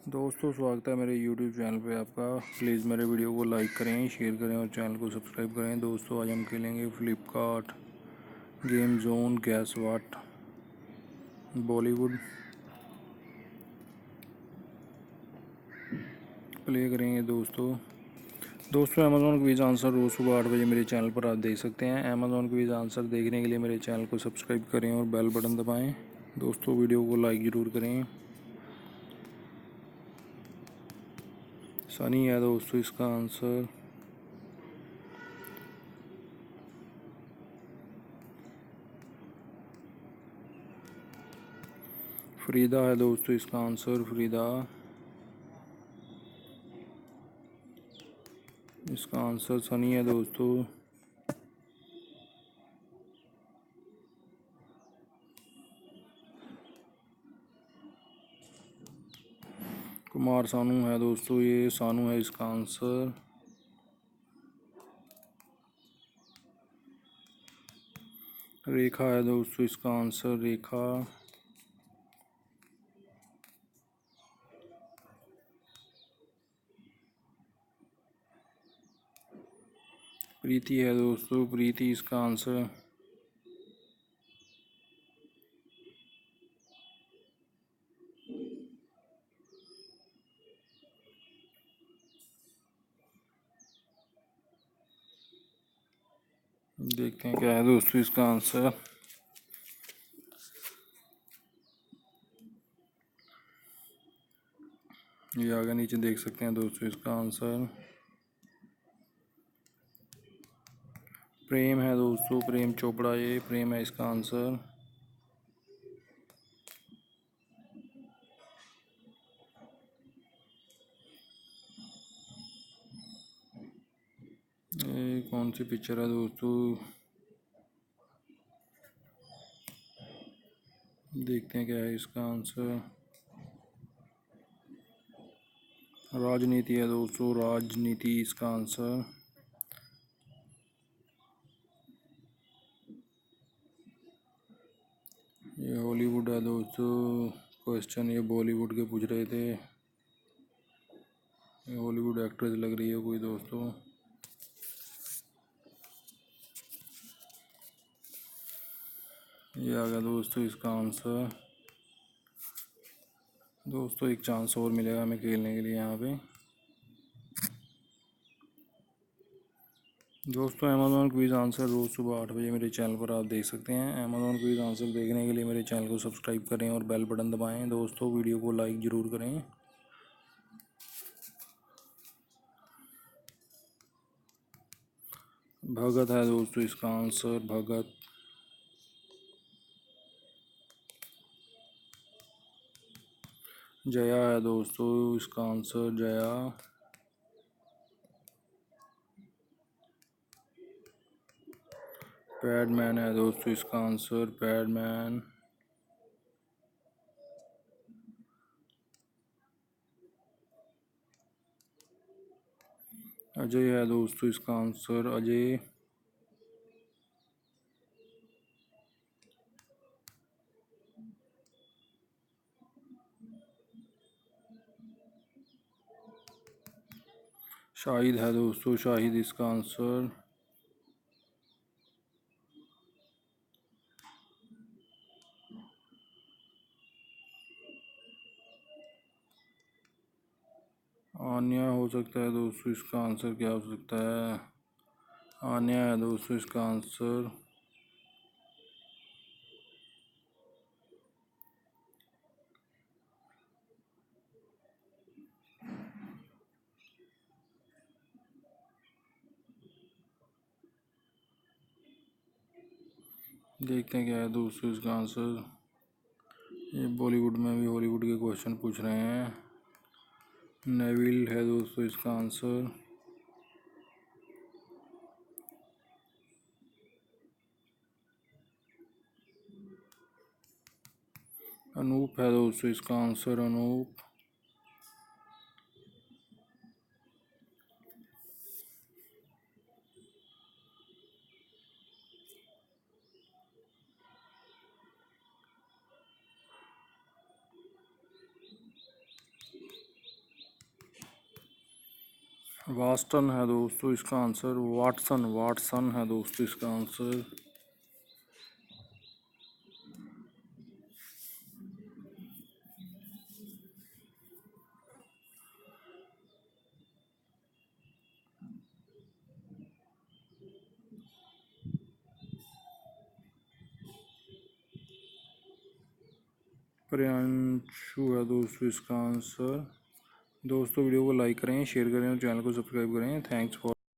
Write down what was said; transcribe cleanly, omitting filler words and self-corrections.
दोस्तों, स्वागत है मेरे YouTube चैनल पे आपका। प्लीज़ मेरे वीडियो को लाइक करें, शेयर करें और चैनल को सब्सक्राइब करें। दोस्तों, आज हम खेलेंगे फ्लिपकार्ट गेम जोन गैस वाट बॉलीवुड। प्ले करेंगे दोस्तों अमेज़ॉन क्विज आंसर रोज़ सुबह 8 बजे मेरे चैनल पर आप देख सकते हैं। अमेज़ॉन क्विज आंसर देखने के लिए मेरे चैनल को सब्सक्राइब करें और बेल बटन दबाएँ। दोस्तों, वीडियो को लाइक ज़रूर करें। सनी है दोस्तों इसका आंसर। फरीदा है दोस्तों इसका आंसर। फरीदा, इसका आंसर सनी है दोस्तों। कुमार सानू है दोस्तों, ये सानू है इसका आंसर। रेखा है दोस्तों इसका आंसर। रेखा, प्रीति है दोस्तों। प्रीति इसका आंसर। देखते हैं क्या है दोस्तों इसका आंसर। ये आगे नीचे देख सकते हैं दोस्तों इसका आंसर। प्रेम है दोस्तों। प्रेम चोपड़ा, ये प्रेम है इसका आंसर। ये कौन सी पिक्चर है दोस्तों, देखते हैं क्या है इसका आंसर। राजनीति है दोस्तों। राजनीति इसका आंसर। ये हॉलीवुड है दोस्तों। क्वेश्चन ये बॉलीवुड के पूछ रहे थे। ये हॉलीवुड एक्ट्रेस लग रही है कोई दोस्तों। ये आ गया दोस्तों इसका आंसर। दोस्तों, एक चांस और मिलेगा हमें खेलने के लिए यहाँ पे। दोस्तों, अमेज़ॉन क्विज आंसर रोज़ सुबह 8 बजे मेरे चैनल पर आप देख सकते हैं। अमेज़ॉन क्विज आंसर देखने के लिए मेरे चैनल को सब्सक्राइब करें और बेल बटन दबाएं। दोस्तों, वीडियो को लाइक ज़रूर करें। भगत है दोस्तों इसका आंसर। भगत, जया है दोस्तों इसका आंसर। जया, पैडमैन है दोस्तों इसका आंसर। पैडमैन, अजय है दोस्तों इसका आंसर। अजय, शाहिद है दोस्तों। शाहिद इसका आंसर। आन्या हो सकता है दोस्तों इसका आंसर। क्या हो सकता है? आन्या है दोस्तों इसका आंसर। देखते हैं क्या है दोस्तों इसका आंसर। ये बॉलीवुड में भी हॉलीवुड के क्वेश्चन पूछ रहे हैं। नेविल है दोस्तों इसका आंसर। अनूप है दोस्तों इसका आंसर। अनूप, वास्टन है दोस्तों इसका आंसर। वाटसन, वाटसन है दोस्तों इसका आंसर। प्रियांशु है दोस्तों इसका आंसर। दोस्तों वीडियो को लाइक करें, शेयर करें और चैनल को सब्सक्राइब करें। Thanks for